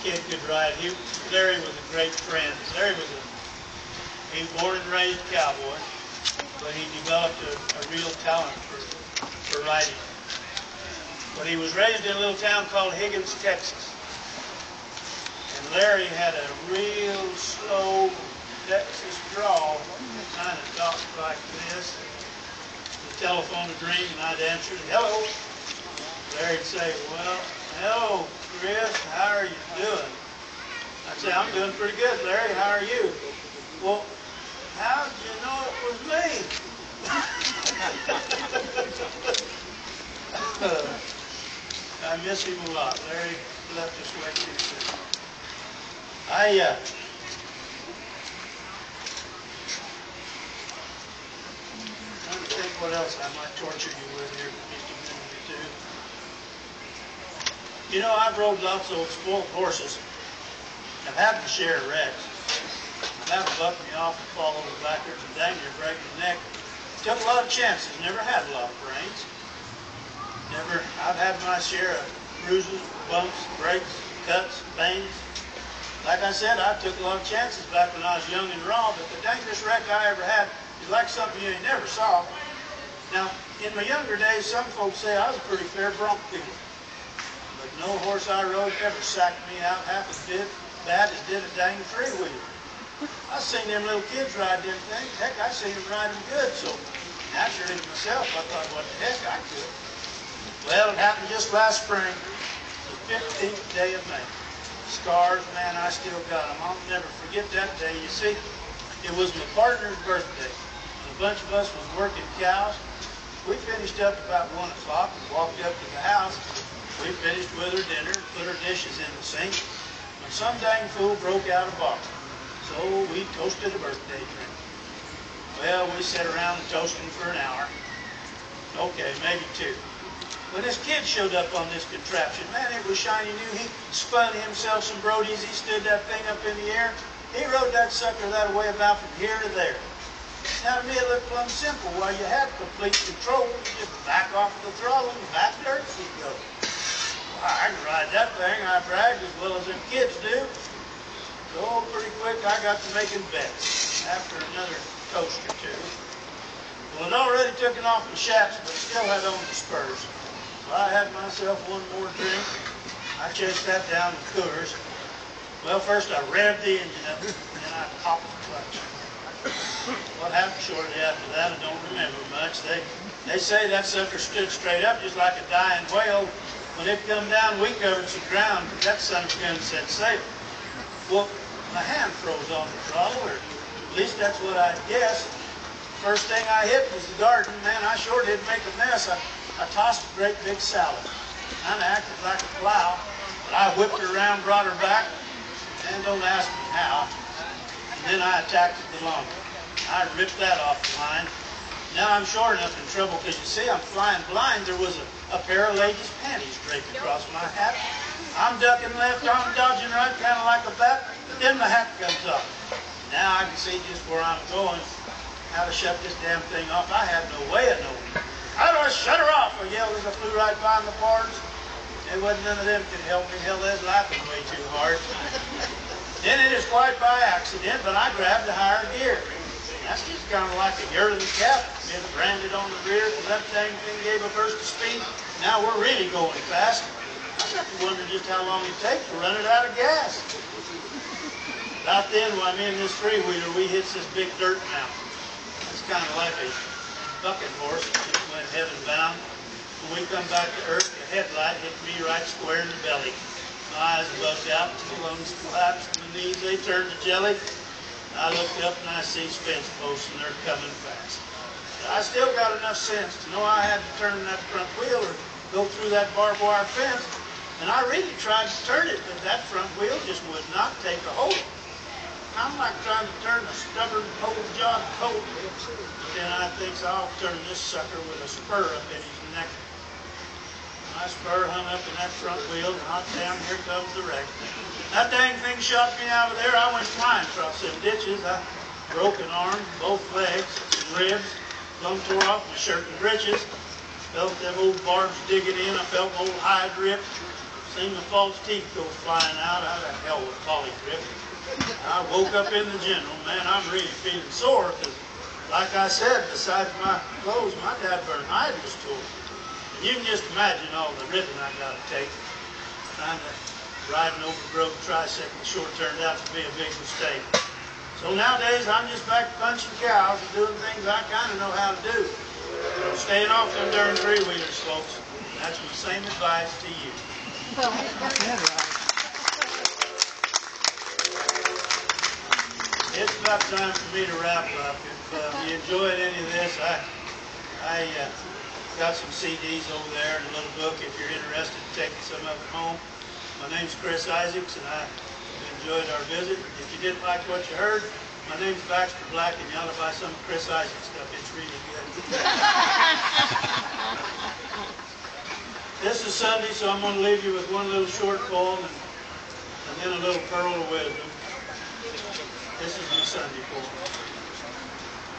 kid could ride. Larry was a great friend. Larry was he was born and raised cowboy, but he developed a real talent for riding. But he was raised in a little town called Higgins, Texas. And Larry had a real slow Texas drawl, kind of talked like this. The telephone would ring and I'd answer, hello. Larry'd say, well, hello, Chris, how are you doing? I'd say, I'm doing pretty good, Larry, how are you? Well, how'd you know it was me? I miss him a lot. Larry left us way too soon. I'm trying to think what else I might torture you with here for just a minute or two. You know, I've rode lots of old spoiled horses. I've had my share of wrecks. I've had them buck me off and fall over backwards and dang near break my neck. Took a lot of chances, never had a lot of brains. I've had my share of bruises, bumps, breaks, cuts, bangs. Like I said, I took a lot of chances back when I was young and raw, but the dangest wreck I ever had is like something you ain't never saw. Now, in my younger days, some folks say I was a pretty fair bronc fielder. But no horse I rode ever sacked me out half as bad as did a dang three-wheeler. I seen them little kids ride them things. Heck, I seen them ride them good, so naturally myself, I thought, what the heck, I could. Well, it happened just last spring, the 15th day of May. Scars, man, I still got them. I'll never forget that day. You see, it was my partner's birthday. A bunch of us was working cows. We finished up about 1 o'clock and walked up to the house. We finished with our dinner, put our dishes in the sink, when some dang fool broke out a bottle. So we toasted a birthday drink. Well, we sat around and toasted for an hour. Okay, maybe 2. When this kid showed up on this contraption, man, it was shiny new. He spun himself some Brodies. He stood that thing up in the air. He rode that sucker that way about from here to there. Now, to me, it looked plumb simple. While you had complete control, you just back off the throttle and back dirt she'd go. Well, I can ride that thing, I bragged, as well as them kids do. So pretty quick, I got to making bets after another toast or 2. Well, it already took it off the shafts, but still had on the spurs. So I had myself one more drink. I chased that down the coolers. Well, first I revved the engine up, and then I popped the clutch. What happened shortly after that, I don't remember much. They say that sucker stood straight up just like a dying whale. When it come down, we covered some ground, but that son of a gun set safe. Well, my hand froze on the throttle, or at least that's what I guessed. First thing I hit was the garden. Man, I sure did make a mess. I tossed a great big salad. Kind of acted like a plow, but I whipped her around, brought her back, and don't ask me how. And then I attacked the lawnmower. I ripped that off the line. Now I'm sure enough in trouble because you see I'm flying blind. There was a pair of ladies' panties draped across my hat. I'm ducking left, I'm dodging right, kind of like a bat, but then my hat comes off. Now I can see just where I'm going, how to shut this damn thing off. I had no way of knowing. How do I shut her off? I yelled as I flew right by the bars. There wasn't none of them could help me. Hell, they was laughing way too hard. Then it is quite by accident, but I grabbed the higher gear. That's just kind of like a yearling cap. Been branded on the rear, the left dang thing gave a burst of speed. Now we're really going fast. I got to wonder just how long it takes to run it out of gas. About then, when I'm in this three-wheeler, we hits this big dirt mountain. It's kind of like a bucking horse that just went heaven bound. When we come back to earth, the headlight hit me right square in the belly. My eyes bugged out, the lungs collapsed, my knees, they turned to jelly. I looked up and I see fence posts and they're coming fast. I still got enough sense to know I had to turn that front wheel or go through that barbed wire fence. And I really tried to turn it, but that front wheel just would not take a hold. I'm like trying to turn a stubborn old-jawed colt. Then I think I'll turn this sucker with a spur up in his neck. My spur hung up in that front wheel, and hot damn, here comes the wreck. That dang thing shot me out of there. I went flying across them ditches. I broke an arm, both legs, some ribs, plumb tore off my shirt and breeches. Felt them old barbs digging in. I felt my old hide rip. Seen the false teeth go flying out. How the hell was Polly Grip? I woke up in the general. Man, I'm really feeling sore because, like I said, besides my clothes, my dad burned hide was tore. And you can just imagine all the ripping I got to take. Trying to riding over a broke tricycle sure turned out to be a big mistake. So nowadays, I'm just back to punching cows and doing things I kind of know how to do. You know, staying off them darn three-wheelers, folks. That's my same advice to you. It's about time for me to wrap up. If you enjoyed any of this, I got some CDs over there and a little book if you're interested in taking some of it home. My name's Chris Isaacs, and I enjoyed our visit. If you didn't like what you heard, my name's Baxter Black, and you ought to buy some Chris Isaacs stuff. It's really good. This is Sunday, so I'm going to leave you with one little short poem and then a little pearl of wisdom. This is my Sunday poem.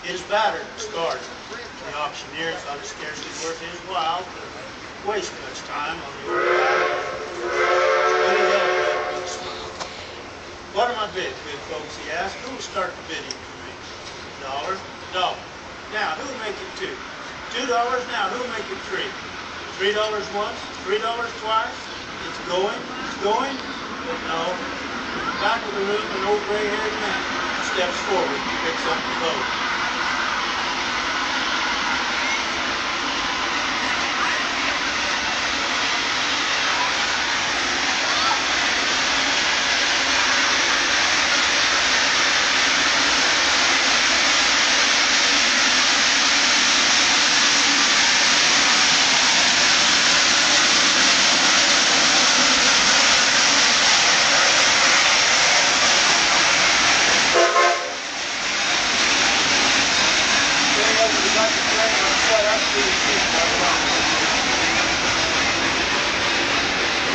It is battered and scarred. The auctioneer thought it scarcely worth his while to waste much time on the old battered. But he held it up with a smile. What am I bid, good folks, he asked. Who will start the bidding for me? $1, $1. Now, who will make it $2? $2 now, who will make it $3? $3 once, $3 twice. It's going, but no. In the back of the room, an old gray-haired man steps forward and picks up the vote.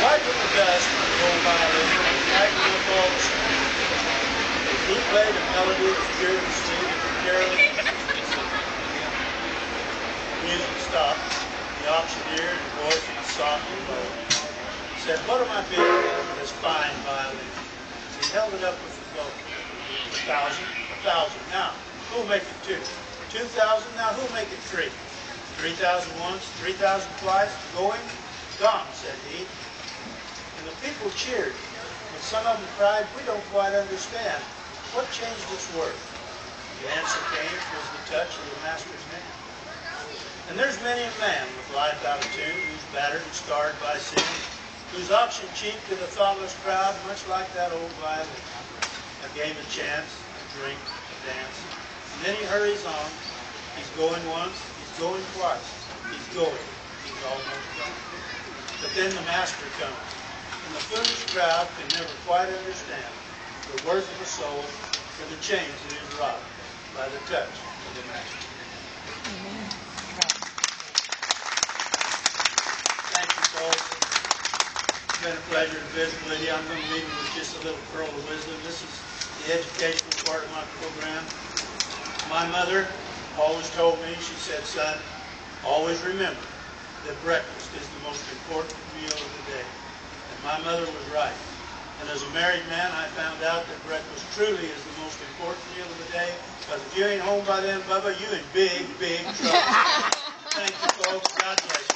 Right with the dust, the old violin, tightened up all the strings. He played a melody that was pure and sweet and caroling. The music stopped. The auctioneer, in a voice that was soft and low, said, "What am I bidding for this fine violin?" He held it up with the bow. $1,000. Now, who'll make it $2? $2,000. Now, who'll make it $3? $3,000 once, $3,000 twice. Going, gone, said he. And the people cheered, but some of them cried, "We don't quite understand. What changed its worth?" The answer came was the touch of the master's hand. And there's many a man with life out of tune, who's battered and scarred by sin, who's auctioned cheap to the thoughtless crowd, much like that old violin. A game, a chance, a drink, a dance. And then he hurries on. He's going once, he's going twice. He's going. He's almost gone. But then the master comes. And the foolish crowd can never quite understand the worth of a soul for the change that is wrought by the touch of the master. Amen. Thank you, folks. It's been a pleasure to visit with you. I'm going to leave you with just a little pearl of wisdom. This is the educational part of my program. My mother always told me, she said, "Son, always remember that breakfast is the most important meal of the day." And my mother was right. And as a married man, I found out that breakfast truly is the most important meal of the day. Because if you ain't home by then, Bubba, you in big, big trouble. Thank you, folks. God bless you.